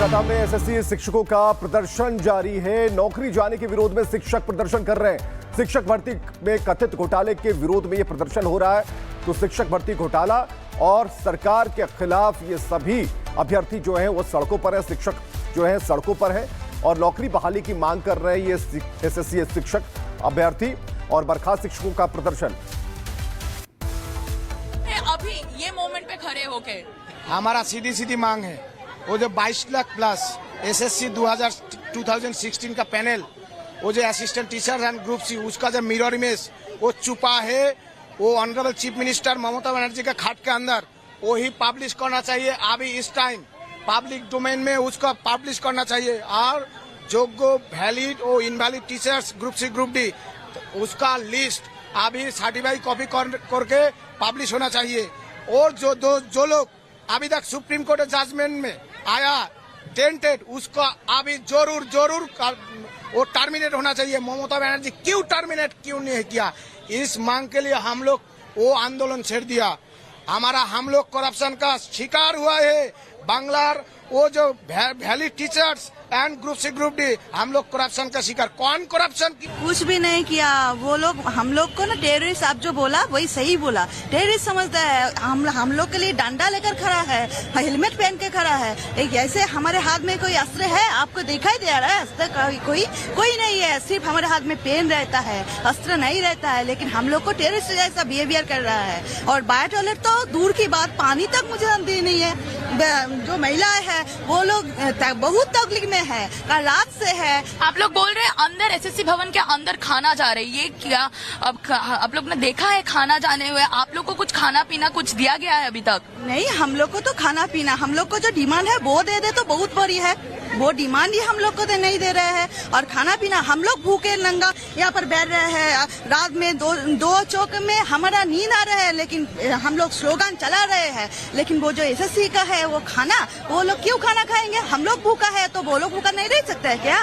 कोलकाता में एसएससी शिक्षकों का प्रदर्शन जारी है। नौकरी जाने के विरोध में शिक्षक प्रदर्शन कर रहे हैं। शिक्षक भर्ती में कथित घोटाले के विरोध में यह प्रदर्शन हो रहा है। तो शिक्षक भर्ती घोटाला और सरकार के खिलाफ ये सभी अभ्यर्थी जो हैं वो सड़कों पर है, शिक्षक जो है सड़कों पर है और नौकरी बहाली की मांग कर रहे हैं ये एसएससी शिक्षक अभ्यर्थी और बर्खास्त शिक्षकों का प्रदर्शन। अभी ये मोमेंट पे खड़े होके हमारा सीधी सीधी मांग है, वो जो 22 लाख प्लस एसएससी 2016 का पैनल, वो जो assistant teacher and group C, उसका जो मिरर इमेज वो छुपा है, वो honourable chief minister Mamata Banerjee के खाट के अंदर वही पब्लिश करना चाहिए। अभी इस टाइम पब्लिक डोमेन में उसका पब्लिश करना चाहिए और योग्य वैलिड और invalid teachers group C group D उसका लिस्ट अभी सर्टिफाई कॉपी करके पब्लिश होना चाहिए। और जो लोग अभी तक सुप्रीम कोर्ट जजमेंट में आया टेंटेड, उसका अभी जरूर वो टर्मिनेट होना चाहिए। ममता बनर्जी क्यों टर्मिनेट क्यों नहीं किया, इस मांग के लिए हम लोग वो आंदोलन छेड़ दिया। हम लोग करप्शन का शिकार हुआ है। बांग्लार वो जो valid teachers and group C group D, हम लोग करप्शन का शिकार। कौन करप्शन की? कुछ भी नहीं किया वो लोग। हम लोग को ना टेररिस्ट, आप जो बोला वही सही बोला, टेररिस्ट समझता है। हम लोग के लिए डंडा लेकर खड़ा है, हेलमेट पहन के खड़ा है। एक ऐसे हमारे हाथ में कोई अस्त्र है, आपको दिखाई दे रहा है अस्त्र? कोई नहीं है, सिर्फ हमारे हाथ में पेन रहता है, अस्त्र नहीं रहता है। लेकिन हम लोग को टेररिस्ट जैसा बिहेवियर कर रहा है। और बायो टॉयलेट तो दूर की बात, पानी तक मुझे दी नहीं है। जो महिलाएं हैं वो लोग बहुत तकलीफ में है, कल रात से है। आप लोग बोल रहे हैं अंदर एसएससी भवन के अंदर खाना जा रही है, ये क्या अब आप लोग ने देखा है खाना जाने हुए? आप लोग को कुछ खाना पीना कुछ दिया गया है अभी तक? नहीं, हम लोग को तो खाना पीना, हम लोग को जो डिमांड है वो दे दे तो बहुत बड़ी है। वो डिमांड ही हम लोग को तो नहीं दे रहे हैं। और खाना पीना हम लोग भूखे नंगा यहाँ पर बैठ रहे हैं। रात में दो चौक में हमारा नींद आ रहा है, लेकिन हम लोग स्लोगन चला रहे हैं। लेकिन वो जो एसएससी का है वो खाना, वो लोग क्यों खाना खाएंगे? हम लोग भूखा है तो वो लोग भूखा नहीं रह सकते है क्या?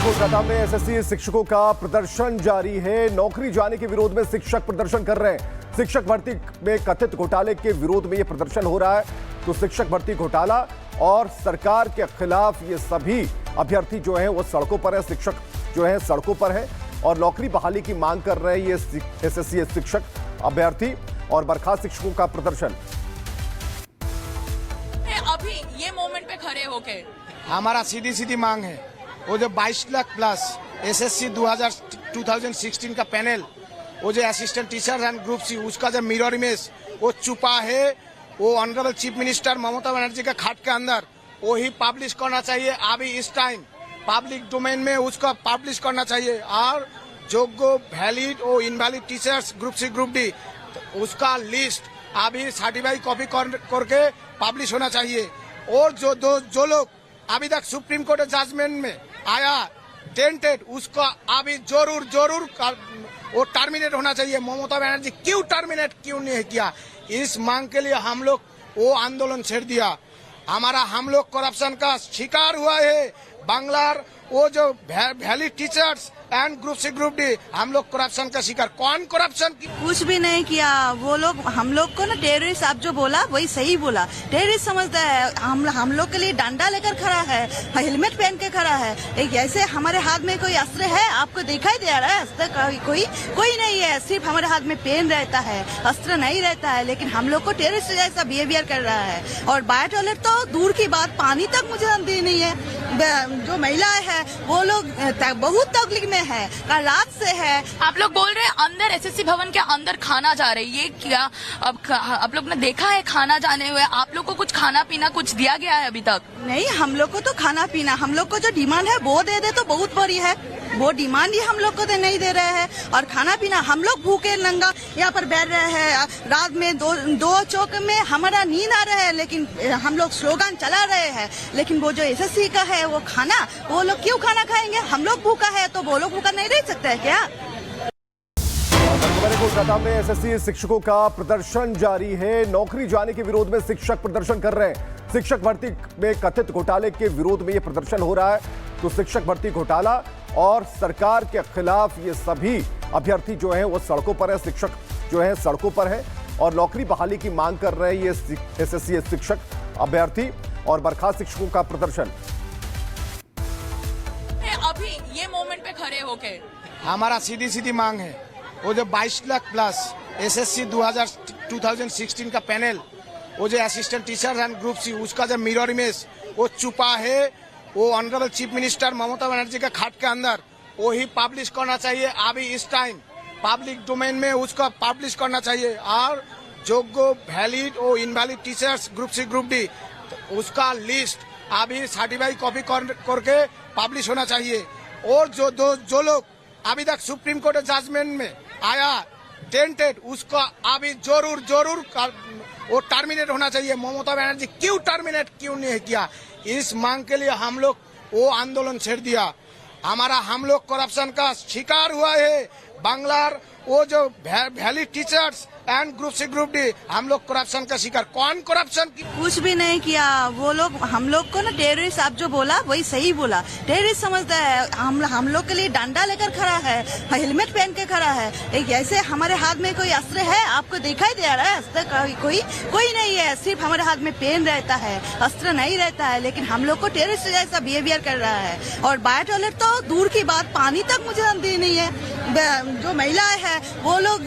कोलकाता में एसएससी शिक्षकों का प्रदर्शन जारी है। नौकरी जाने के विरोध में शिक्षक प्रदर्शन कर रहे हैं। शिक्षक भर्ती में कथित घोटाले के विरोध में यह प्रदर्शन हो रहा है। तो शिक्षक भर्ती घोटाला और सरकार के खिलाफ ये सभी अभ्यर्थी जो हैं वो सड़कों पर है, शिक्षक जो है सड़कों पर है और नौकरी बहाली की मांग कर रहे हैं ये एसएससी शिक्षक अभ्यर्थी और बर्खास्त शिक्षकों का प्रदर्शन। अभी ये मोमेंट पे खड़े होके हमारा सीधी सीधी मांग है, वो जो 22 लाख प्लस एसएससी 2016 का पैनल, वो जो assistant teacher and group C, उसका जो मिरर इमेज वो छुपा है, वो honourable chief minister Mamata Banerjee के खाट के अंदर वही पब्लिश करना चाहिए। अभी इस टाइम पब्लिक डोमेन में उसका पब्लिश करना चाहिए और योग्य वैलिड और invalid teachers group C group D उसका लिस्ट अभी सर्टिफाई कॉपी करके पब्लिश होना चाहिए। और जो लोग अभी तक सुप्रीम कोर्ट जजमेंट में आया टेंटेड, उसका अभी जरूर वो टर्मिनेट होना चाहिए। ममता बनर्जी क्यों टर्मिनेट क्यों नहीं किया, इस मांग के लिए हम लोग वो आंदोलन छेड़ दिया। हम लोग करप्शन का शिकार हुआ है। बांग्लार वो जो valid teachers and group C group D, हम लोग करप्शन का शिकार। कौन करप्शन की? कुछ भी नहीं किया वो लोग। हम लोग को ना टेररिस्ट, आप जो बोला वही सही बोला, टेररिस्ट समझता है। हम लोग के लिए डंडा लेकर खड़ा है, हेलमेट पहन के खड़ा है। एक ऐसे हमारे हाथ में कोई अस्त्र है, आपको दिखाई दे रहा है अस्त्र? कोई नहीं है, सिर्फ हमारे हाथ में पेन रहता है, अस्त्र नहीं रहता है। लेकिन हम लोग को टेररिस्ट जैसा बिहेवियर कर रहा है। और बायो टॉयलेट तो दूर की बात, पानी तक मुझे दी नहीं है। जो महिलाएं हैं वो लोग बहुत तकलीफ में है, कल रात से है। आप लोग बोल रहे हैं अंदर एसएससी भवन के अंदर खाना जा रही है, ये क्या अब आप लोग ने देखा है खाना जाने हुए? आप लोग को कुछ खाना पीना कुछ दिया गया है अभी तक? नहीं, हम लोग को तो खाना पीना, हम लोग को जो डिमांड है वो दे दे तो बहुत बड़ी है। वो डिमांड ही हम लोग को तो नहीं दे रहे हैं। और खाना पीना हम लोग भूखे नंगा यहाँ पर बैठ रहे हैं। रात में दो चौक में हमारा नींद आ रहा है, लेकिन हम लोग स्लोगन चला रहे हैं। लेकिन वो जो एसएससी का है वो खाना, वो लोग क्यों खाना खाएंगे? हम लोग भूखा है तो वो लोग भूखा नहीं रह सकते है क्या? कोलकाता में एसएससी शिक्षकों का प्रदर्शन जारी है। नौकरी जाने के विरोध में शिक्षक प्रदर्शन कर रहे हैं। शिक्षक भर्ती में कथित घोटाले के विरोध में यह प्रदर्शन हो रहा है। तो शिक्षक भर्ती घोटाला और सरकार के खिलाफ ये सभी अभ्यर्थी जो हैं वो सड़कों पर है, शिक्षक जो है सड़कों पर है और नौकरी बहाली की मांग कर रहे हैं ये एसएससी शिक्षक अभ्यर्थी और बर्खास्त शिक्षकों का प्रदर्शन। अभी ये मोमेंट पे खड़े होके हमारा सीधी सीधी मांग है, वो जो 22 लाख प्लस एसएससी 2016 का पैनल, वो जो assistant teacher and group C, उसका जो मिरर इमेज वो छुपा है, वो honourable chief minister Mamata Banerjee के खाट के अंदर वही पब्लिश करना चाहिए। अभी इस टाइम पब्लिक डोमेन में उसका पब्लिश करना चाहिए और योग्य वैलिड और invalid teachers group C group D उसका लिस्ट अभी सर्टिफाई कॉपी करके पब्लिश होना चाहिए। और जो लोग अभी तक सुप्रीम कोर्ट जजमेंट में आया टेंटेड, उसका अभी जरूर वो टर्मिनेट होना चाहिए। ममता बनर्जी क्यों नहीं किया? इस मांग के लिए हम लोग वो आंदोलन छेड़ दिया। हम लोग करप्शन का शिकार हुआ है। बांग्लार वो जो valid teachers and group C group D, हम लोग करप्शन का शिकार। कौन करप्शन की? कुछ भी नहीं किया वो लोग। हम लोग को ना टेररिस्ट आप जो बोला वही सही बोला। टेररिस्ट समझता है, हम लोग के लिए डंडा लेकर खड़ा है, हेलमेट पहन के खड़ा है। एक ऐसे हमारे हाथ में कोई अस्त्र है? आपको दिखाई दे रहा है अस्त्र? कोई नहीं है, सिर्फ हमारे हाथ में पेन रहता है, अस्त्र नहीं रहता है। लेकिन हम लोग को टेररिस्ट जैसा बिहेवियर कर रहा है। और बायो टॉयलेट तो दूर की बात, पानी तक मुझे दी नहीं है। जो महिलाएं हैं वो लोग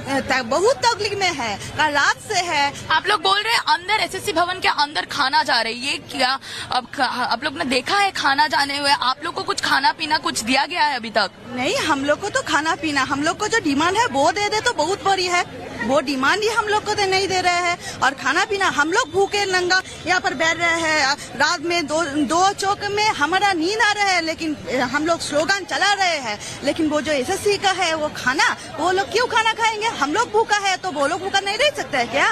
बहुत तकलीफ में है, कल रात से है। आप लोग बोल रहे हैं अंदर एसएससी भवन के अंदर खाना जा रही है, ये क्या अब आप लोग ने देखा है खाना जाने हुए? आप लोग को कुछ खाना पीना कुछ दिया गया है अभी तक? नहीं, हम लोग को तो खाना पीना, हम लोग को जो डिमांड है वो दे तो बहुत बड़ी है। वो डिमांड ही हम लोग को तो नहीं दे रहे हैं। और खाना पीना हम लोग भूखे नंगा यहाँ पर बैठ रहे हैं। रात में दो चौक में हमारा नींद आ रहा है, लेकिन हम लोग स्लोगन चला रहे हैं। लेकिन वो जो एसएससी का है वो खाना, वो लोग क्यों खाना खाएंगे? हम लोग भूखा है तो वो लोग भूखा नहीं रह सकते है क्या?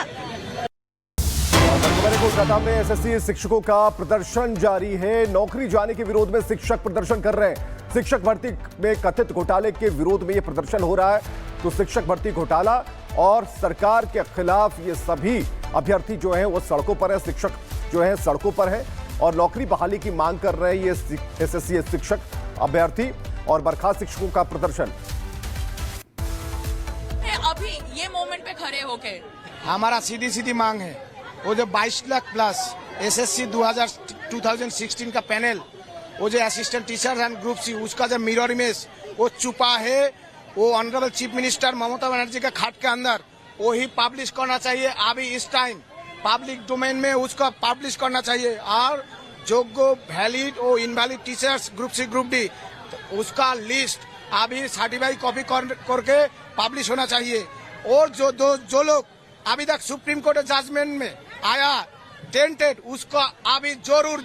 कोलकाता में एसएससी शिक्षकों का प्रदर्शन जारी है। नौकरी जाने के विरोध में शिक्षक प्रदर्शन कर रहे हैं। शिक्षक भर्ती में कथित घोटाले के विरोध में यह प्रदर्शन हो रहा है। तो शिक्षक भर्ती घोटाला और सरकार के खिलाफ ये सभी अभ्यर्थी जो हैं वो सड़कों पर है, शिक्षक जो हैं सड़कों पर है और नौकरी बहाली की मांग कर रहे हैं ये एसएससी शिक्षक अभ्यर्थी और बर्खास्त शिक्षकों का प्रदर्शन। अभी ये मोमेंट पे खड़े होके हमारा सीधी सीधी मांग है, वो जो 22 लाख प्लस एसएससी 2016 का पैनल, वो जो assistant teacher and group C, उसका जो मिरर इमेज वो छुपा है, वो honourable chief minister Mamata Banerjee के खाट के अंदर वही पब्लिश करना चाहिए। अभी इस टाइम पब्लिक डोमेन में उसका पब्लिश करना चाहिए और योग्य वैलिड और invalid teachers group C group D उसका लिस्ट अभी सर्टिफाई कॉपी करके पब्लिश होना चाहिए। और जो लोग अभी तक सुप्रीम कोर्ट जजमेंट में आया टेंटेड, उसका अभी जरूर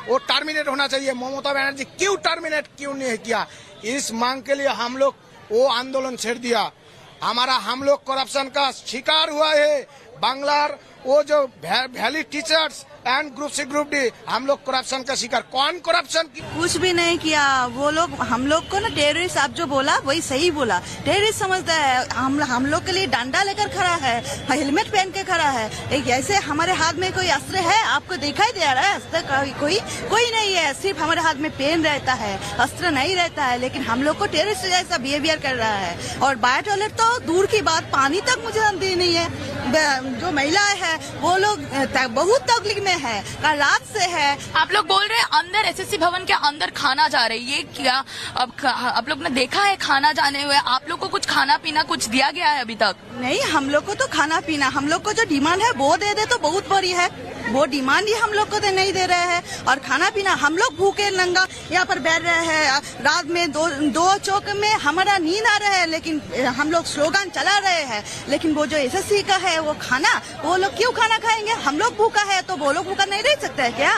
वो टर्मिनेट होना चाहिए। ममता बनर्जी क्यों नहीं किया? इस मांग के लिए हम लोग वो आंदोलन छेड़ दिया। हम लोग करप्शन का शिकार हुआ है। बांग्लार वो जो valid teachers and group C group D, हम लोग करप्शन का शिकार। कौन करप्शन की? कुछ भी नहीं किया वो लोग। हम लोग को ना टेररिस्ट आप जो बोला वही सही बोला। टेररिस्ट समझता है, हम लोग के लिए डंडा लेकर खड़ा है, हेलमेट पहन के खड़ा है। एक ऐसे हमारे हाथ में कोई अस्त्र है? आपको दिखाई दे रहा है अस्त्र? कोई नहीं है, सिर्फ हमारे हाथ में पेन रहता है, अस्त्र नहीं रहता है। लेकिन हम लोग को टेररिस्ट जैसा बिहेवियर कर रहा है। और बायो टॉयलेट तो दूर की बात, पानी तक मुझे दी नहीं है। जो महिलाएं हैं वो लोग बहुत तकलीफ में है, कल रात से है। आप लोग बोल रहे हैं अंदर एसएससी भवन के अंदर खाना जा रही है, ये क्या अब आप लोग ने देखा है खाना जाने हुए? आप लोग को कुछ खाना पीना कुछ दिया गया है अभी तक? नहीं, हम लोग को तो खाना पीना, हम लोग को जो डिमांड है वो दे तो बहुत बड़ी है। वो डिमांड ही हम लोग को तो नहीं दे रहे हैं। और खाना पीना हम लोग भूखे नंगा यहाँ पर बैठ रहे हैं। रात में दो चौक में हमारा नींद आ रहा है, लेकिन हम लोग स्लोगन चला रहे हैं। लेकिन वो जो एसएससी का है वो खाना, वो लोग क्यों खाना खाएंगे? हम लोग भूखा है तो वो लोग भूखा नहीं रह सकते है क्या?